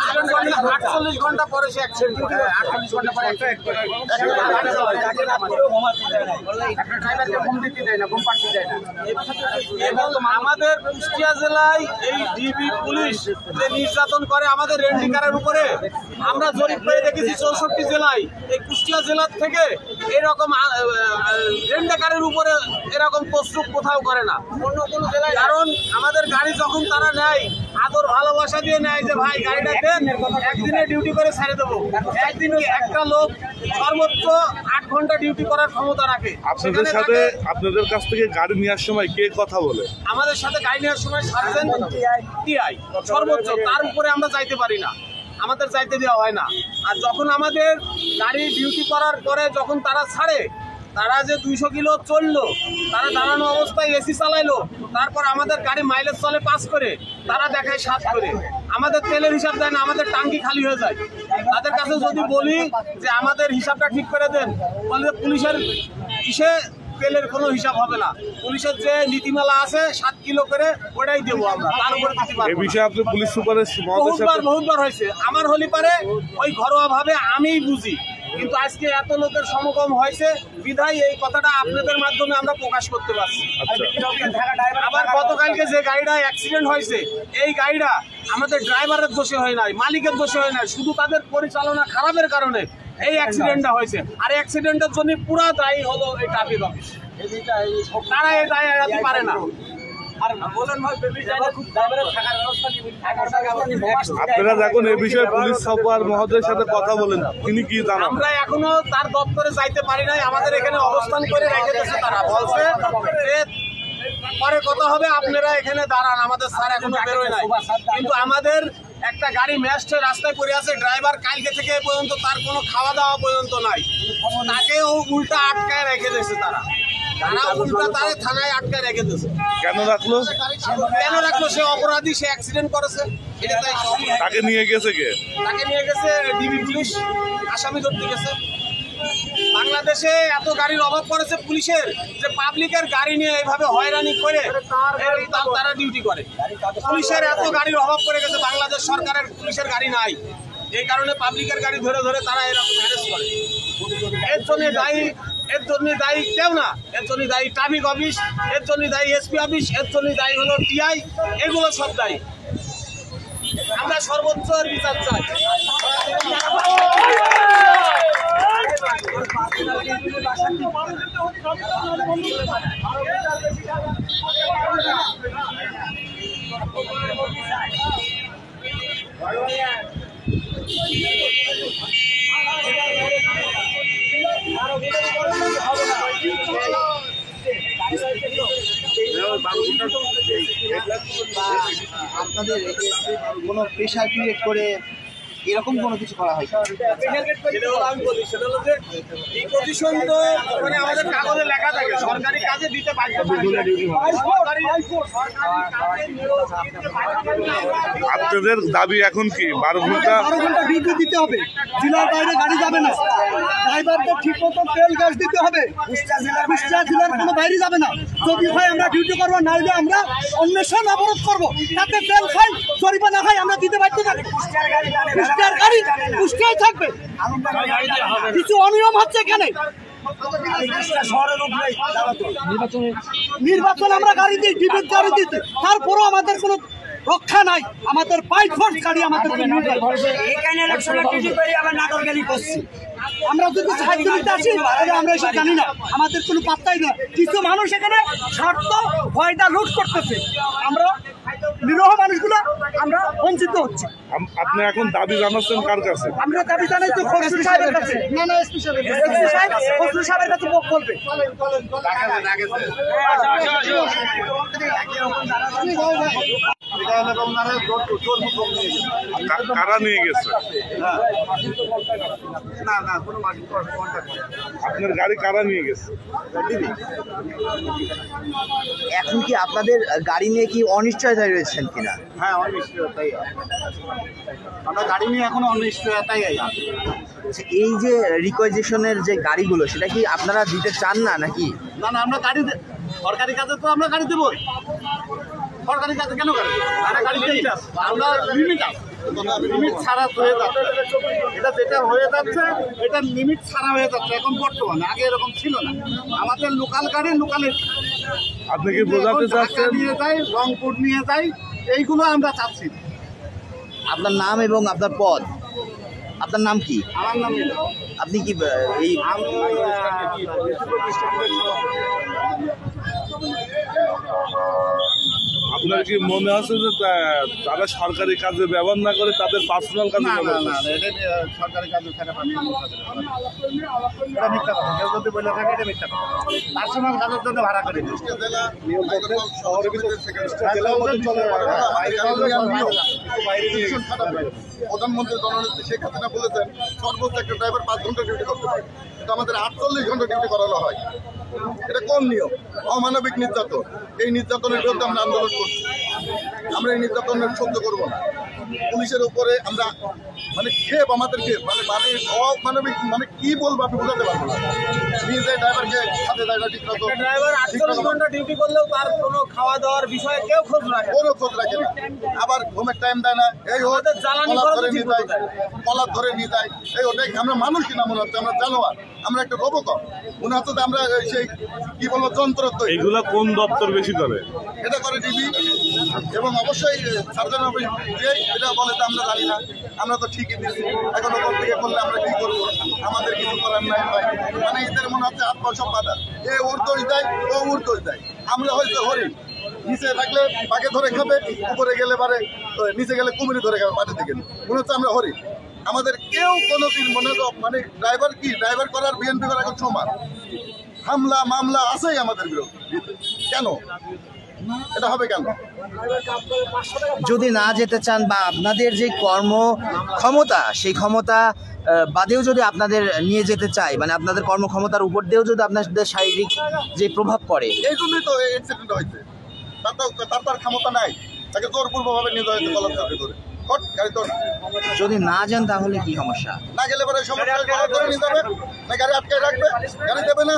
48 ঘন্টা পরে সে অ্যাক্সিডেন্ট করে, 48 ঘন্টা পরে অ্যাক্সিডেন্ট করে। ড্রাইভারকে ঘুম দিতে দেয় না, ঘুম পাড়তে দেয় না। এবং আমাদের কুষ্টিয়া জেলায় এই ডিবি পুলিশ যে নির্যাতন করে আমাদের রেন্ডিকারের উপরে, আমরা জরিপ করে দেখেছি 64 জেলায়। এই কুষ্টিয়া জেলার থেকে এরকম রেন্ডিকারের উপরে এরকম তসরুপ কোথাও করে না অন্য কোনো জেলায়। কারণ আমাদের গাড়ি যখন তারা নেয় আদর ভালোবাসা দিয়ে নেয় যে ভাই গাড়িটা দেন, একদিনে ডিউটি করে ছেড়ে দেবো। একদিনে একটা লোক সর্বোচ্চ 8 ঘন্টা ডিউটি করার ক্ষমতা রাখে। আপনাদের কাছ থেকে গাড়ি নেওয়ার সময় কে কথা বলে? আমাদের সাথে গাড়ি নেওয়ার সময় সার্জেন্ট টিআই সর্বোচ্চ, তার উপরে আমরা যাইতে পারি না, আমাদের যাইতে দেওয়া হয় না। আর যখন আমাদের গাড়ি ডিউটি করার পরে যখন তারা ছাড়ে, তারা যে 200 কিলো চললো, তারা দাঁড়ানো অবস্থায় এসি চালাইলো, তারপর আমাদের গাড়ি মাইলেজ চলে 5 করে, তারা দেখায় 7 করে। আমাদের তেলের হিসাব দেয় না, আমাদের টাঙ্কি খালি হয়ে যায়। তাদের কাছে যদি বলি যে আমাদের হিসাবটা ঠিক করে দেন, বলে পুলিশের ইসে তেলের কোনো হিসাব হবে না, পুলিশের যে নীতিমালা আছে 7 কিলো করে ওটাই দেবো আমরা, তার উপরে দিতে পারবো। এই বিষয়ে আপনি পুলিশ সুপারের বহুবার হয়েছে। আমার হলি পারে ওই ঘরোয়া ভাবে আমিই বুঝি, কিন্তু আজকে এত লোকের সমাগম হয়েছে বিধায় এই কথাটা আপনাদের মাধ্যমে আমরা প্রকাশ করতে পারছি। আবার গতকালকে যে গাড়িটা অ্যাক্সিডেন্ট হয়েছে, এই গাড়িটা আমাদের ড্রাইভারের দোষে হয় নাই, মালিকের দোষে হয় নাই, শুধু তাদের পরিচালনা খারাপের কারণে এই অ্যাক্সিডেন্টটা হয়েছে। আর অ্যাক্সিডেন্টের জন্য পুরো দায়ী হলো এই ট্রাফিক অফিস, তারা এই দায় এড়াতে পারে না। আপনারা যখন এই বিষয়ে পুলিশ সুপার মহোদয়ের সাথে কথা বলেন, তিনি কি জানান? আমরা এখনো তার দপ্তরে যাইতে পারি নাই, আমাদের এখানে অবস্থান করে রেখে দিয়েছে। তারা বলছে যে পরে কথা হবে, আপনারা এখানে দাঁড়ান, আমাদের স্যার এখনো বেরোয় নাই। কিন্তু আমাদের একটা গাড়ি ম্যাস্টে রাস্তায় পড়ে আছে, ড্রাইভার কালকে থেকে এ পর্যন্ত তার কোনো খাওয়া দাওয়া পর্যন্ত নাই, তাকেও উল্টা আটকায় রেখে দিয়েছে। তারা উল্টা তারে থানায় আটকায় রেখে দিয়েছে। কেন রাখলো? সে অপরাধী, সে অ্যাক্সিডেন্ট করেছে। তাকে নিয়ে গেছে কে? তাকে নিয়ে গেছে ডিবি পুলিশ, আসামি ধরতে গেছে। বাংলাদেশে এত গাড়ির অভাব পড়েছে পুলিশের যে পাবলিকের গাড়ি নিয়ে এইভাবে হয়রানি করে তারা ডিউটি করে। পুলিশের এত গাড়ির অভাব পড়ে গেছে, বাংলাদেশ সরকারের পুলিশের গাড়ি নাই, এই কারণে পাবলিকের গাড়ি ধরে ধরে তারা এরকম হ্যারেস করে। এর জন্য দায়ী কেউ না, এর জন্য দায়ী ট্রাফিক অফিস, এর জন্য দায়ী এসপি অফিস, এর জন্য দায়ী হলো টিআই, এগুলো সব দায়ী। আমরা সর্বোচ্চ বিচার চাই। আপনাদের কোনো প্রেশার ক্রিয়েট করে এরকম কোনো কিছু করা হয়? আমি বলি সেটা হলো যে এই পজিশন তো মানে আমাদের কাগজে লেখা থাকে, সরকারি কাজে দিতে বাধ্য। আপনাদের দাবি এখন কি 12 ঘন্টা ডিউটি দিতে হবে, জেলার বাইরে গাড়ি যাবে না, ড্রাইভারদের ঠিক মতো তেল গ্যাস দিতে হবে, কুষ্টিয়া জেলার কোনো বাইরে যাবে না। যদি হয় আমরা ডিউটি করবো, নাইলে আমরা অন্বেষণ অবরোধ করবো, তাতে তেল খাই জরিমানা খাই আমরা দিতে বাধ্য থাকি। কুষ্টিয়ার গাড়ি কুষ্টিয়ায় থাকবে, কিছু অনিয়ম হচ্ছে এখানে। নির্বাচন আমরা গাড়ি দিই, ডিবির গাড়ি দিতে, তারপরও আমাদের কোনো রক্ষা নাই, আমাদের বাইক ফোর্স গাড়ি আমাদের আমরা যদি সাহায্য নিতে আসি আমরা এসব জানি না, আমাদের কোনো পাত্তাই না। কিছু মানুষ এখানে স্বার্থ ভয়টা লুট করতেছে, আমরা নিরহ মানুষগুলো আমরা বঞ্চিত হচ্ছি। আপনি এখন দাবি জানাচ্ছেন কার কাছে? আমরা দাবি জানাই তো খসরু সাহেবের কাছে। না না, এসপি সাহেব, খসরু সাহেবের কাছে বলবে। কারা নিয়ে গেছে? আপনার গাড়ি কারা নিয়ে গেছে? এখন কি আপনাদের গাড়ি নিয়ে কি অনিশ্চয়তায় রয়েছেন কিনা? হ্যাঁ, অনিশ্চয়তাই, আমরা গাড়ি নিয়ে এখনো অনিশ্চয়তাই। এই যে রিকোয়েজিশনের যে গাড়িগুলো, সেটা কি আপনারা দিতে চান না নাকি? না না, আমরা গাড়ি সরকারি কাজে তো আমরা গাড়ি দেবো, সরকারি কাজে কেন গাড়ি? আমরা লিমিট আছে, লিমিট ছাড়া হয়ে যাচ্ছে, এটা যেটা হয়ে যাচ্ছে এটা লিমিট ছাড়া হয়ে যাচ্ছে এখন বর্তমানে, আগে এরকম ছিল না। আমাদের লোকাল গাড়ি লোকালের আপনি কি বোঝাতে চাচ্ছেন? নিয়ে যাই, রংপুর নিয়ে যাই, এইগুলো আমরা চাচ্ছি। আপনার নাম এবং আপনার পদ, আপনার নাম কি? আমার নাম আপনি কি এই আপনার কি মনে আছে যে তারা সরকারি কাজে ব্যবহার না করে তাদের পার্সোনাল কাজে না না ব্যবহার না করে? এটা সরকারি কাজ ওখানে এটা মিথ্যা কথা, কেউ যদি বলে থাকে এটা মিথ্যা কথা। পার্সোনাল কাজের জন্য ভাড়া করে দিই। প্রধানমন্ত্রী জননেত্রী শেখ হাসিনা বলেছেন সর্বোচ্চ একটা ড্রাইভার 5 ঘন্টা ডিউটি করতে পারে, কিন্তু আমাদের 48 ঘন্টা ডিউটি করানো হয়। এটা কোন নিয়ম? অমানবিক নির্যাতন। এই নির্যাতনের বিরুদ্ধে আমরা আন্দোলন করছি। আমরা এই নির্যাতনের সহ্য করবো না। পুলিশের উপরে আমরা মানে ক্ষেপ, আমাদের ক্ষেপ মানে মানে অমানবিক, মানে কি বলবো আপনি বোঝাতে পারবো না। নিজে ড্রাইভারকে সাথে দেয় না ঠিক মতো, ড্রাইভার 48 ঘন্টা ডিউটি করলেও তার কোনো খাওয়া দাওয়ার বিষয়ে কেউ খোঁজ রাখে না। কোনো খোঁজ রাখে না। আবার ঘুমের টাইম দেয় না। এই আমাদের জ্বালানি কলার খরচও ধরে ঠিক নিয়ে মতো যায়, দেয় না। কলার ধরে নিয়ে যায়। এই ওটাই আমরা মানুষ কিনা মনে হচ্ছে, আমরা জানোয়ার, আমরা একটা রোবকপ মনে হচ্ছে যে আমরা সেই কি বলবো যন্ত্র তৈরি। এইগুলা কোন দপ্তর বেশি করে? এটা করে ডিবি এবং অবশ্যই সার্জন অফিস এটা বলে তো আমরা জানি না, আমরা তো ঠিকই দিচ্ছি, এখন ওপর থেকে করলে আমরা কি করবো, আমাদের কিছু করার নাই ভাই। মানে এদের মনে হচ্ছে আত্মসব বাধা, এ ওর দোষ দেয়, ও ওর দোষ দেয়। আমরা হয়তো হরিণ, নিচে থাকলে পাকে ধরে খাবে, উপরে গেলে পারে, নিচে গেলে কুমিরি ধরে খাবে মাটিতে গেলে, মনে হচ্ছে আমরা হরিণ। আমাদের কেউ কোনোদিন মনে মানে ড্রাইভার কি ড্রাইভার করার বিএনপি করার এখন সমান। হামলা মামলা আছেই আমাদের বিরুদ্ধে, কেন এটা হবে কেন? যদি না যেতে চান বা আপনাদের যে কর্ম ক্ষমতা সেই ক্ষমতা বাদেও যদি আপনাদের নিয়ে যেতে চাই, মানে আপনাদের কর্মক্ষমতার উপর দিয়েও যদি আপনাদের শারীরিক যে প্রভাব পড়ে, এই জন্যই তো অ্যাক্সিডেন্ট হয়েছে। তার ক্ষমতা নাই, তাকে জোরপূর্বকভাবে নিয়ে যাওয়া হয়েছে কলার ধরে। গাড়ি তো যদি না যান তাহলে কি সমস্যা? না গেলে পরে সমস্যা, কলার ধরে নিয়ে যাবে, না গাড়ি আটকে রাখবে, গাড়ি দেবে না।